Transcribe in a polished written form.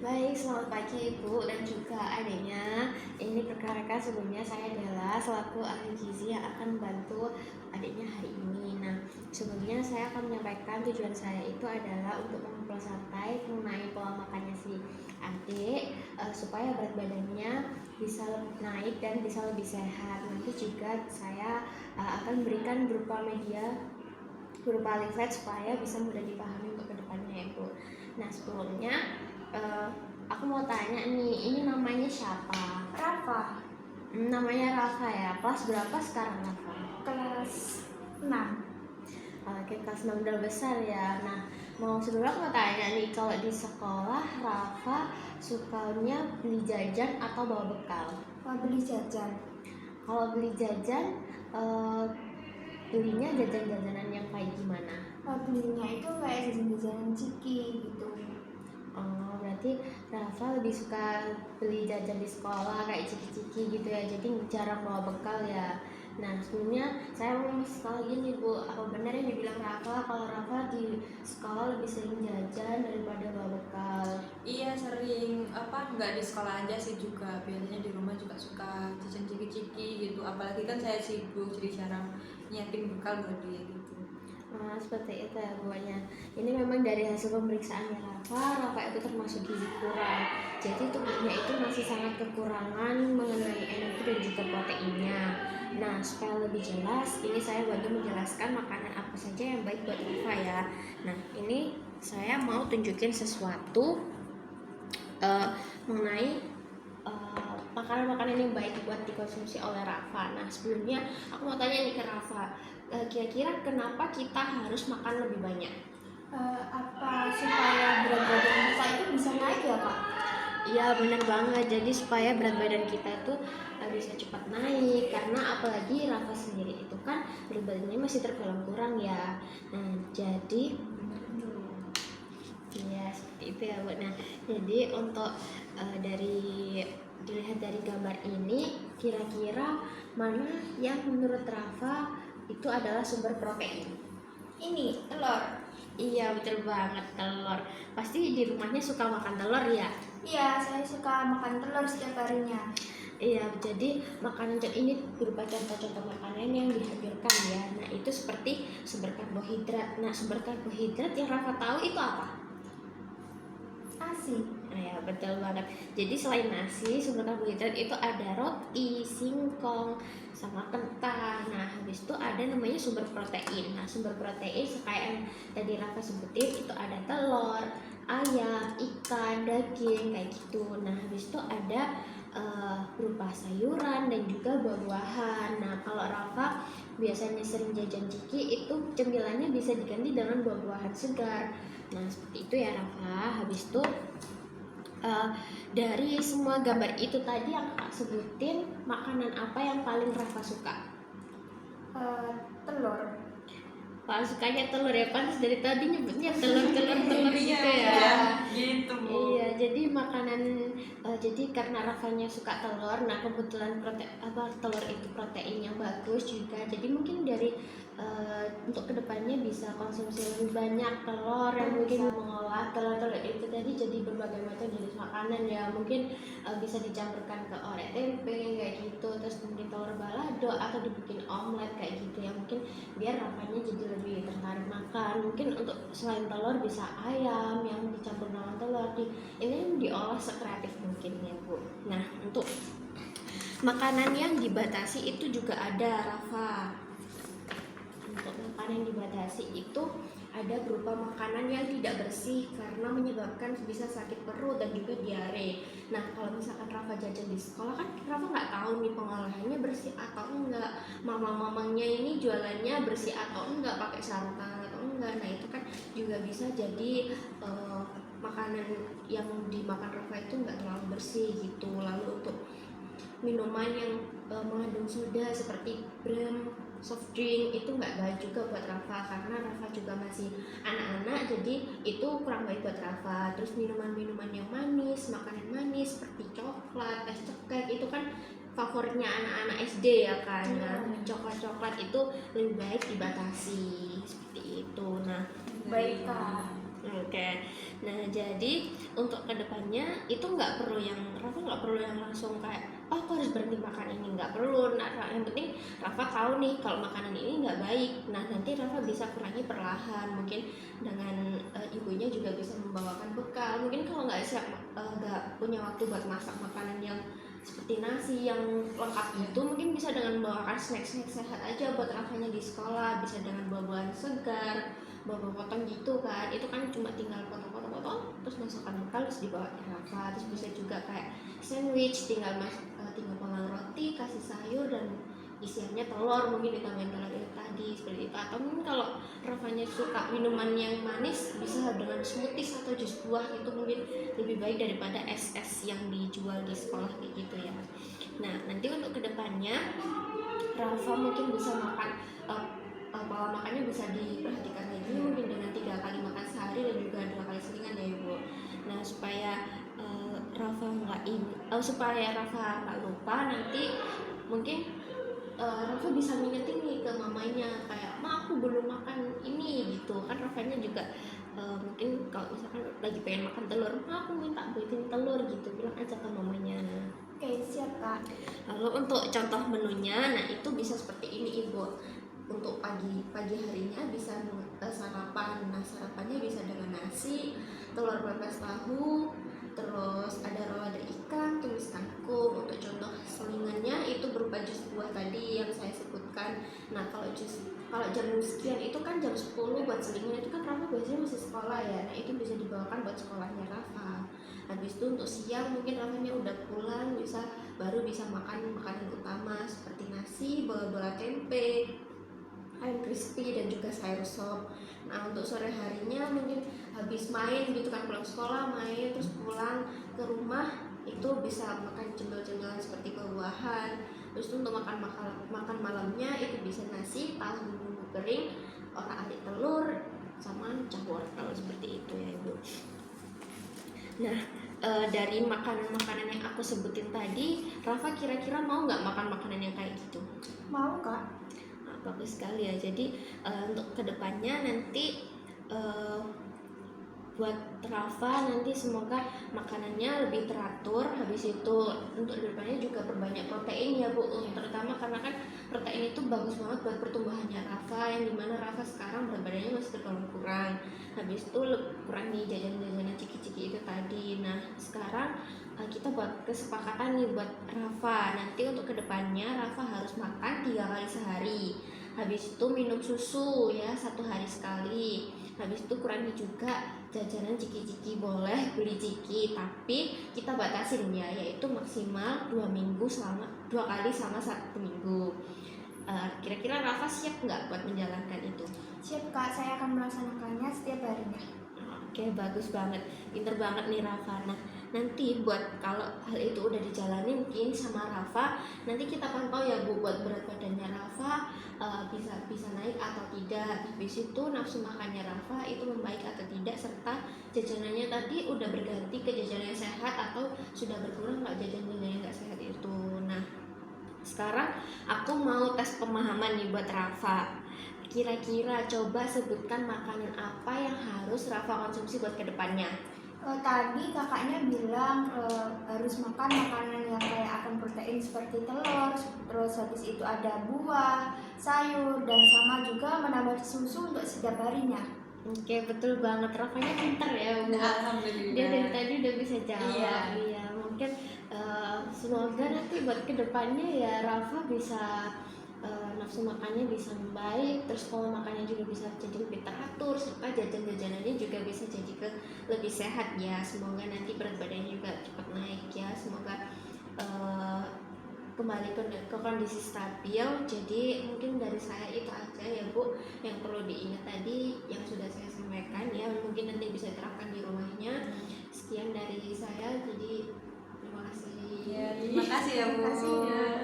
Baik, selamat pagi Ibu dan juga adiknya. Ini perkenalkan sebelumnya saya adalah selaku ahli gizi yang akan membantu adiknya hari ini. Nah, sebelumnya saya akan menyampaikan tujuan saya itu adalah untuk mengobrol santai mengenai pola makannya si adik supaya berat badannya bisa lebih naik dan bisa lebih sehat. Nanti juga saya akan berikan berupa media berupa leaflet supaya bisa mudah dipahami untuk kedepannya ya Bu. Nah sebelumnya aku mau tanya nih, ini namanya siapa? Rafa, Namanya Rafa ya. Kelas berapa sekarang Rafa? kelas 6. Oke, kelas 6 udah besar ya. Nah, sebelumnya aku mau tanya nih, kalau di sekolah Rafa sukanya beli jajan atau bawa bekal? Mau beli jajan. Kalau beli jajan, belinya jajan-jajanan yang kayak gimana? Belinya itu kayak jajan-jajanan ciki gitu. Oh, berarti Rafa lebih suka beli jajan di sekolah kayak ciki-ciki gitu ya, jadi jarang bawa bekal ya. Nah, sebelumnya saya mau ngasih tahu gini Bu, apa benar yang dibilang Rafa kalau Rafa di sekolah lebih sering jajan daripada bawa bekal? Iya sering, nggak di sekolah aja sih juga, biasanya di rumah juga suka jajan ciki-ciki gitu, apalagi kan saya sibuk jadi jarang nyiapin bekal buat dia gitu. Seperti itu ya buahnya. Ini memang dari hasil pemeriksaannya Rafa itu termasuk gizi kurang. Jadi tubuhnya itu masih sangat kekurangan mengenai energi dan juga proteinnya. Nah, supaya lebih jelas, ini saya bantu menjelaskan makanan apa saja yang baik buat Rafa ya. Nah, ini saya mau tunjukin sesuatu mengenai makanan-makanan yang baik buat dikonsumsi oleh Rafa. Nah, sebelumnya aku mau tanya nih ke Rafa, kira-kira kenapa kita harus makan lebih banyak? Apa supaya berat badan kita itu bisa naik ya Kak? Iya benar banget, jadi supaya berat badan kita itu bisa cepat naik, karena apalagi Rafa sendiri itu kan berat badannya masih tergolong kurang ya. Nah, jadi iya seperti itu ya Bu. Nah, jadi untuk dilihat dari gambar ini, kira-kira mana yang menurut Rafa itu adalah sumber protein? Ini telur. Iya betul banget, telur. Pasti di rumahnya suka makan telur ya? Iya, saya suka makan telur setiap harinya. Iya, jadi makanan ini berupa contoh-contoh makanan yang dihadirkan ya. Nah, itu seperti sumber karbohidrat. Nah, sumber karbohidrat yang Rafa tahu itu apa? Asi. Nah, ya betul banget. Jadi selain nasi, sumber karbohidrat itu ada roti, singkong, sama kentang. Nah, habis itu ada namanya sumber protein. Nah, sumber protein kayak yang tadi Rafa sebutin itu ada telur, ayam, ikan, daging kayak gitu. Nah, habis itu ada berupa sayuran dan juga buah-buahan. Nah, kalau Rafa biasanya sering jajan ciki, itu cemilannya bisa diganti dengan buah-buahan segar. Nah, seperti itu ya Rafa. Habis itu dari semua gambar itu tadi yang Kak sebutin, makanan apa yang paling Rafa suka? Telur. Pak sukanya telur ya, pantas dari tadi nyebutnya telur gitu ya. Gitu Bu. Iya, jadi makanan jadi karena Rafanya suka telur, nah kebetulan telur itu protein yang bagus juga. Jadi mungkin dari untuk kedepannya bisa konsumsi lebih banyak telur yang mungkin mengolah telur-telur itu tadi jadi berbagai macam jenis makanan ya. Mungkin bisa dicampurkan ke orek tempe kayak gitu, terus mungkin telur balado atau dibikin omelet kayak gitu ya. Mungkin biar Rafanya jadi lebih tertarik makan. Mungkin untuk selain telur bisa ayam yang dicampur dengan telur ini diolah sekreatif mungkin ya Bu. Nah, untuk makanan yang dibatasi itu juga ada Rafa. Untuk makanan yang dibatasi itu ada berupa makanan yang tidak bersih karena menyebabkan bisa sakit perut dan juga diare. Nah, kalau misalkan Rafa jajan di sekolah kan Rafa nggak tahu nih pengolahannya bersih atau enggak, mamang-mamangnya ini jualannya bersih atau enggak, pakai santan atau enggak. Nah, itu kan juga bisa jadi makanan yang dimakan Rafa itu nggak terlalu bersih gitu. Lalu untuk minuman yang mengandung soda seperti brem, soft drink itu nggak baik juga buat Rafa karena Rafa juga masih anak-anak, jadi itu kurang baik buat Rafa. Terus minuman-minuman yang manis, makanan manis seperti coklat, es cekek itu kan favoritnya anak-anak SD ya kan. Nah, coklat-coklat itu lebih baik dibatasi seperti itu. Nah, Baik Kak. Oke. Nah, jadi untuk kedepannya kedepannya itu Rafa nggak perlu yang langsung kayak aku harus berhenti makan ini, nggak perlu. Nah, yang penting Rafa tahu nih kalau makanan ini nggak baik. Nah, nanti Rafa bisa kurangi perlahan, mungkin dengan ibunya juga bisa membawakan bekal. Mungkin kalau nggak punya waktu buat masak makanan yang seperti nasi yang lengkap itu, mungkin bisa dengan membawakan snack-snack sehat aja buat Rafanya di sekolah, bisa dengan buah-buahan segar, buah-buah potong gitu kan. Itu kan cuma tinggal potong-potong terus masukkan bekal terus dibawa ke Rafa. Terus bisa juga kayak sandwich, tinggal panggang roti, kasih sayur dan isiannya telur, mungkin ditambahin telur itu tadi seperti itu. Atau mungkin kalau Rafanya suka minuman yang manis, bisa dengan smoothies atau jus buah, itu mungkin lebih baik daripada es-es yang dijual di sekolah kayak gitu ya. Nah, nanti untuk kedepannya Rafa mungkin bisa makan pola makannya bisa diperhatikan lagi, mungkin dengan 3 kali makan sehari dan juga 2 kali selingan ya Ibu. Nah, supaya supaya Rafa nggak lupa, nanti mungkin Rafa bisa ngingetin nih ke mamanya kayak, ma aku belum makan ini gitu kan. Rafanya juga mungkin kalau misalkan lagi pengen makan telur, ma aku minta buatin telur gitu, bilang aja ke mamanya. Oke, siap Kak. Lalu untuk contoh menunya, nah itu bisa seperti ini Ibu. Untuk pagi harinya bisa sarapan. Nah, sarapannya bisa dengan nasi, telur pepes tahu, terus ada raw dari ikan, tumis kangkung. Untuk contoh selingannya itu berupa jus buah tadi yang saya sebutkan. Nah, kalau jam sekian itu kan jam 10 buat selingan itu kan Rafa biasanya masih sekolah ya. Nah, itu bisa dibawakan buat sekolahnya Rafa. Habis itu untuk siang mungkin Rafanya udah pulang, baru bisa makan makanan utama seperti nasi, bola-bola tempe, ayam crispy dan juga sayur sop. Nah, untuk sore harinya mungkin habis main gitu kan, pulang sekolah main terus pulang ke rumah itu bisa makan cemil-cemilan seperti buah-buahan. Terus untuk makan malamnya itu bisa nasi, tahu bumbu kering, otak-atik telur sama campur kalau seperti itu ya Ibu. Nah, dari makanan-makanan yang aku sebutin tadi, Rafa kira-kira mau nggak makan makanan yang kayak gitu? Mau Kak. Nah, bagus sekali ya. Jadi untuk kedepannya nanti buat Rafa nanti semoga makanannya lebih teratur. Habis itu untuk kedepannya juga perbanyak protein ya Bu, terutama karena kan protein itu bagus banget buat pertumbuhannya Rafa, yang dimana Rafa sekarang berat badannya masih tergolong kurang. Habis itu kurangi jajan-jajanan ciki-ciki itu tadi. Nah, sekarang kita buat kesepakatan nih buat Rafa, nanti untuk kedepannya Rafa harus makan 3 kali sehari. Habis itu minum susu ya 1 hari sekali. Habis itu kurangi juga jajanan ciki-ciki, boleh beli ciki tapi kita batasin ya, yaitu maksimal 2 kali selama 1 minggu. Kira-kira Rafa siap nggak buat menjalankan itu? Siap Kak, saya akan melaksanakannya setiap harinya. Oke, bagus banget, pinter banget nih Rafa. Nah, nanti buat kalau hal itu udah dijalani mungkin sama Rafa, nanti kita pantau ya Bu buat berat badannya Rafa bisa naik atau tidak. Habis itu nafsu makannya Rafa itu membaik atau tidak, serta jajanannya tadi udah berganti ke jajanan yang sehat atau sudah berkurang nggak jajan-jajan yang nggak sehat itu. Nah, sekarang aku mau tes pemahaman nih buat Rafa. Kira-kira coba sebutkan makanan apa yang harus Rafa konsumsi buat kedepannya. Tadi kakaknya bilang harus makan makanan yang kayak akan protein seperti telur, terus habis itu ada buah, sayur, dan sama juga menambah susu untuk setiap harinya. Oke, betul banget. Rafanya pintar ya Bu. Alhamdulillah. Dia dari tadi udah bisa jawab. Iya. Iya, mungkin semoga nanti buat kedepannya ya Rafa bisa nafsu makannya bisa membaik, terus pola makannya juga bisa jadi lebih teratur, serta jajan-jajanannya juga bisa jadi lebih sehat ya. Semoga nanti berat badannya juga cepat naik ya. Semoga kembali ke kondisi stabil. Jadi mungkin dari saya itu aja ya Bu yang perlu diingat tadi yang sudah saya sampaikan ya, mungkin nanti bisa diterapkan di rumahnya. Sekian dari saya, jadi terima kasih. Ya, terima kasih ya Bu. Terima kasih.